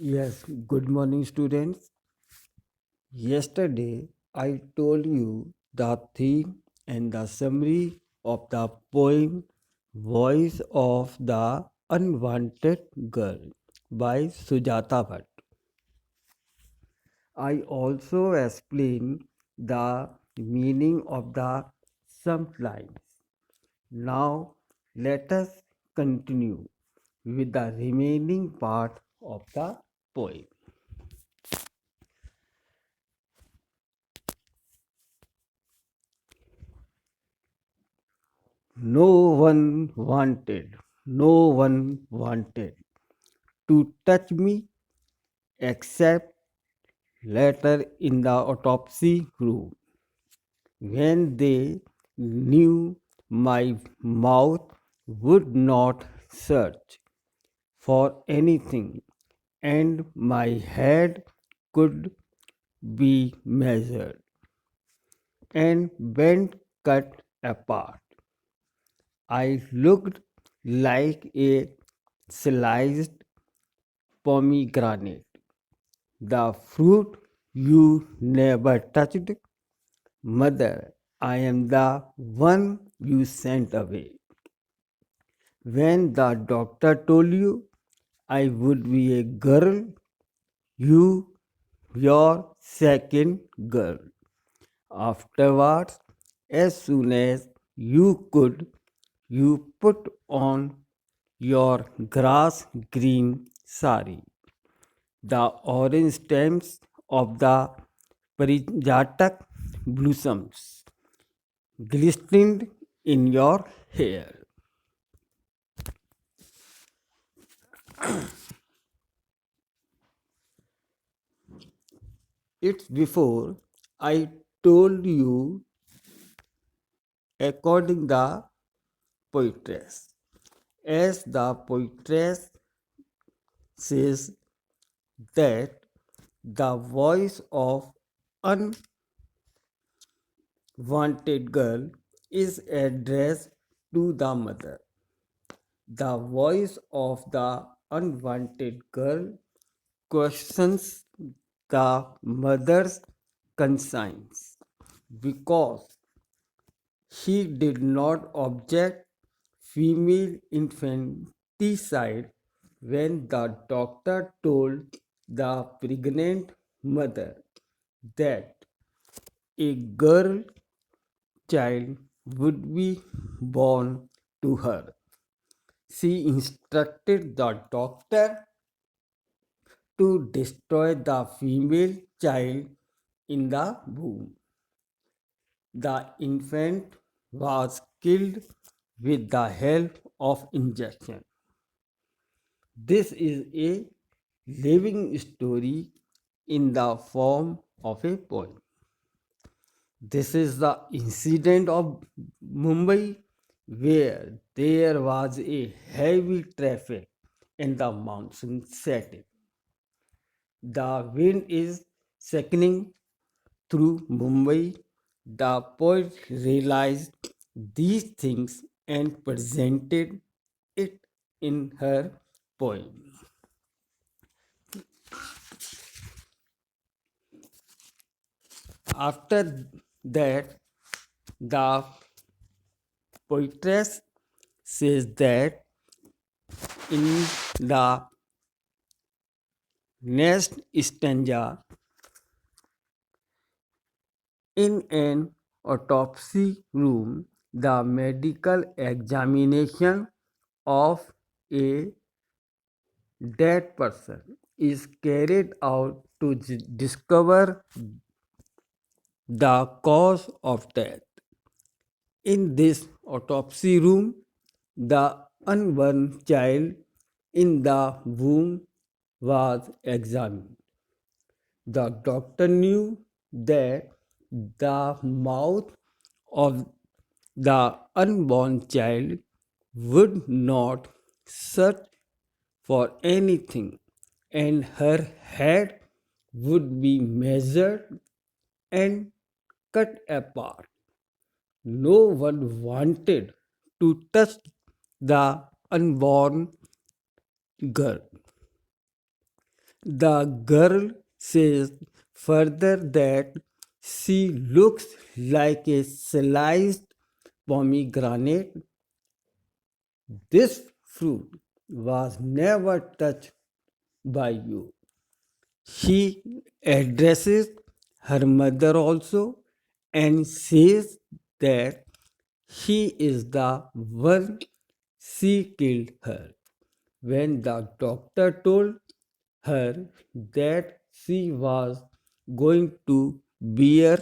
Yes, good morning, students. Yesterday, I told you the theme and the summary of the poem Voice of the Unwanted Girl by Sujata Bhatt. I also explained the meaning of the some lines. Now, let us continue with the remaining part of the poem. No one wanted to touch me except later in the autopsy room when they knew my mouth would not search for anything and my head could be measured and bent cut apart. I looked like a sliced pomegranate, the fruit you never touched. Mother, I am the one you sent away. When the doctor told you I would be a girl, you, your second girl. Afterwards, as soon as you could, you put on your grass green sari. The orange stems of the Parijatak blossoms glistened in your hair. It's before I told you, according the poetress. As the poetress says that the voice of unwanted girl is addressed to the mother. The voice of the unwanted girl questions the mother's conscience because she did not object female infanticide when the doctor told the pregnant mother that a girl child would be born to her. She instructed the doctor to destroy the female child in the womb. The infant was killed with the help of injection. This is a living story in the form of a poem. This is the incident of Mumbai where there was a heavy traffic in the monsoon setting. The wind is sickening through Mumbai. The poet realized these things and presented it in her poem. After that, the poetess says that in the next stanza, in an autopsy room, the medical examination of a dead person is carried out to discover the cause of death. In this autopsy room, the unborn child in the womb was examined. The doctor knew that the mouth of the unborn child would not search for anything, and her head would be measured and cut apart. No one wanted to touch the unborn girl. The girl says further that she looks like a sliced pomegranate. This fruit was never touched by you. She addresses her mother also and says that she is the one she killed her. When the doctor told her that she was going to bear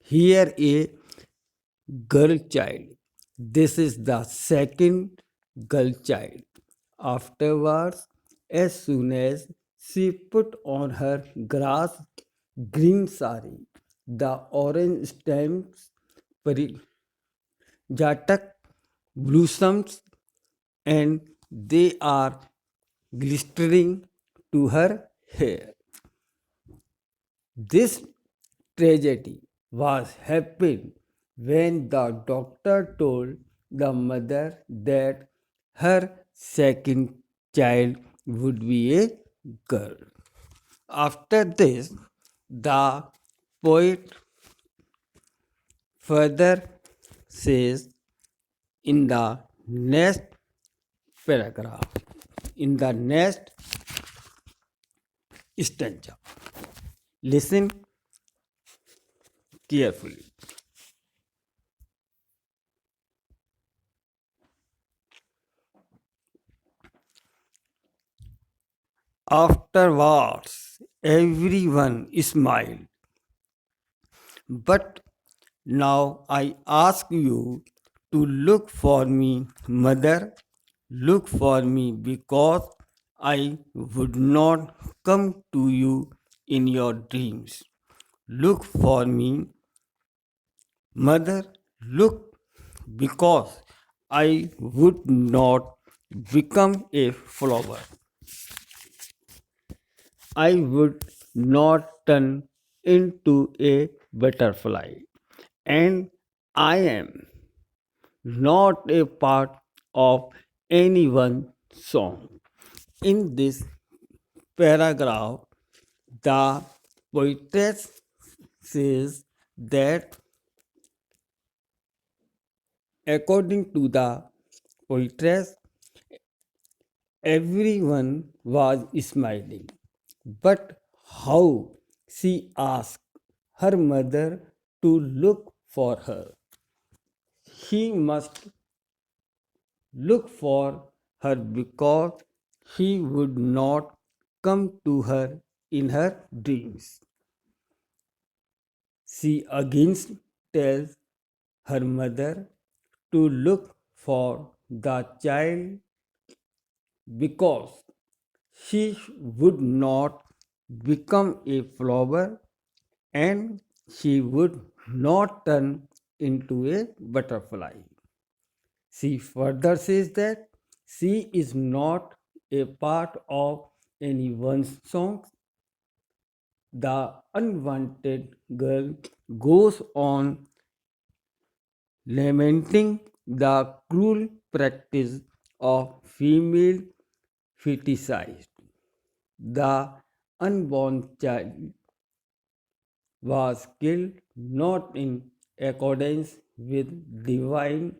here a girl child, this is the second girl child. Afterwards, as soon as she put on her grass green sari, the orange stems jatak blossoms and they are glistering to her hair. This tragedy was happened when the doctor told the mother that her second child would be a girl. After this, the poet further says in the next paragraph, in the next stanza. Listen carefully. Afterwards, everyone smiled. But now I ask you to look for me, mother. Look for me because I would not come to you in your dreams. Look for me, mother. Look because I would not become a flower. I would not turn into a butterfly. And I am not a part of anyone's song. In this paragraph, the poetess says that according to the poetess, everyone was smiling. But how? She asked her mother to look for her. He must look for her because he would not come to her in her dreams. She again tells her mother to look for the child because she would not become a flower and she would not turn into a butterfly. She further says that she is not a part of anyone's song. The unwanted girl goes on lamenting the cruel practice of female feticide. The unborn child was killed not in accordance with divine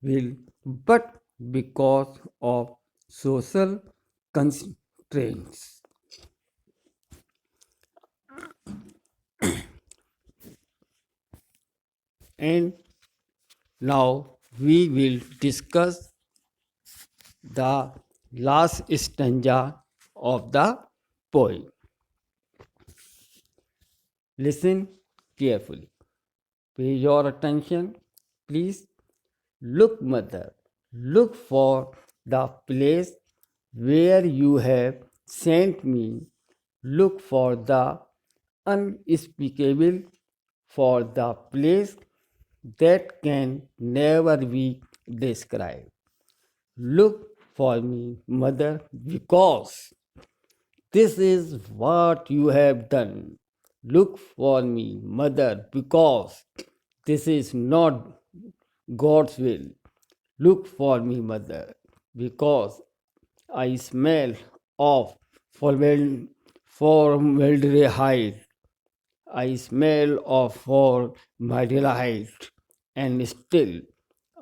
will, but because of social constraints. And now we will discuss the last stanza of the poem. Listen carefully. Pay your attention, please. Look, mother, look for the place where you have sent me. Look for the unspeakable, for the place that can never be described. Look for me, mother, because this is what you have done. Look for me, mother, because this is not God's will. Look for me, mother, because I smell of formal- formaldehyde. I smell of formaldehyde, and still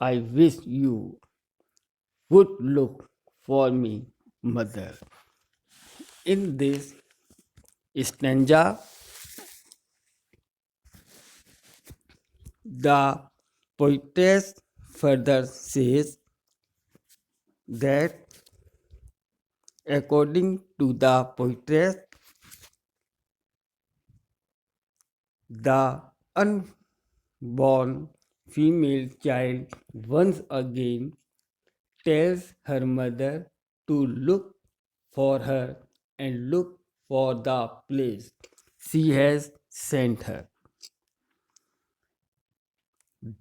I wish you would look for me, mother. In this stanza, the poetess further says that according to the poetess, the unborn female child once again tells her mother to look for her and look for the place she has sent her.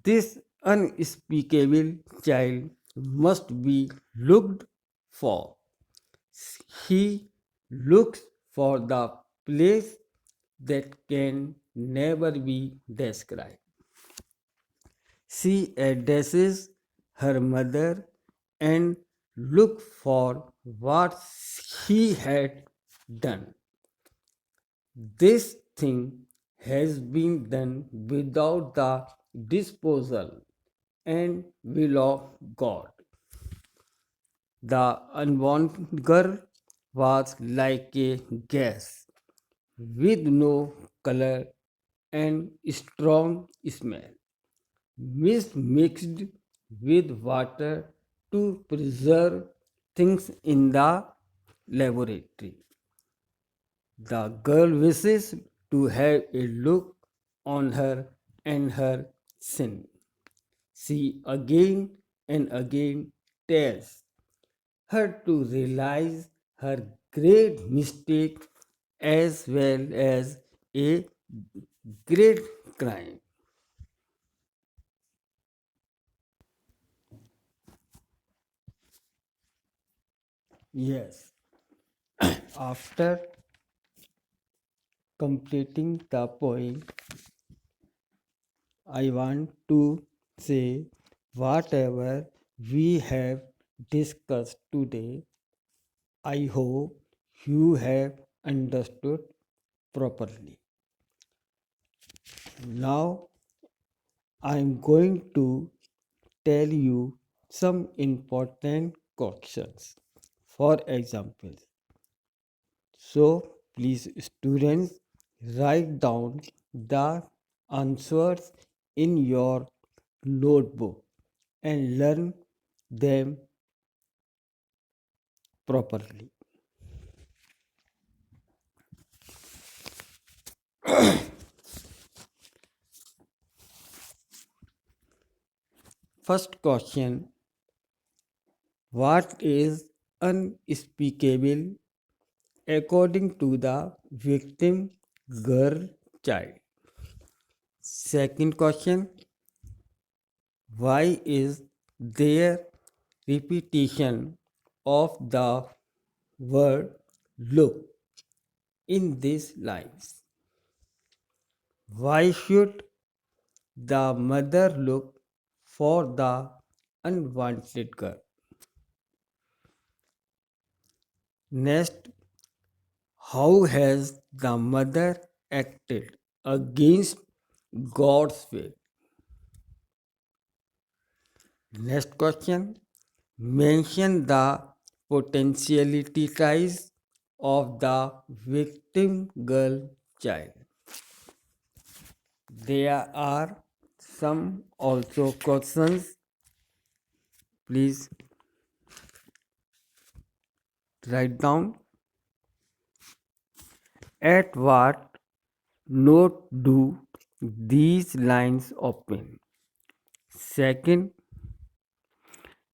This unspeakable child must be looked for. He looks for the place that can never be described. She addresses her mother and look for what he had done. This thing has been done without the disposal and will of God. The unborn girl was like a gas with no color and strong smell, mixed with water to preserve things in the laboratory. The girl wishes to have a look on her and her sin. She again and again tells her to realize her great mistake as well as a great crime. Yes, after completing the poem, I want to say whatever we have discussed today, I hope you have understood properly. Now I am going to tell you some important questions. For example, so please students write down the answers in your notebook and learn them properly. First question: what is unspeakable according to the victim girl child? Second question: why is there repetition of the word look in these lines? Why should the mother look for the unwanted girl? Next, how has the mother acted against God's will? Next question, mention the potentialities of the victim girl child. There are some also questions. Please write down. At what note do these lines open? Second,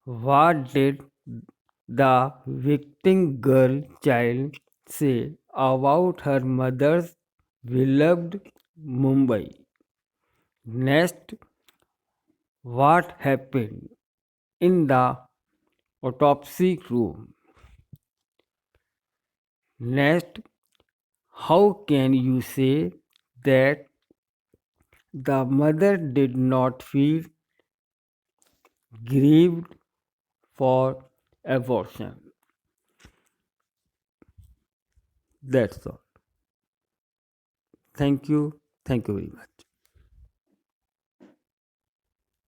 what did the victim girl child say about her mother's beloved Mumbai? Next, what happened in the autopsy room? Next, how can you say that the mother did not feel grieved for abortion? That's all. Thank you. Thank you very much.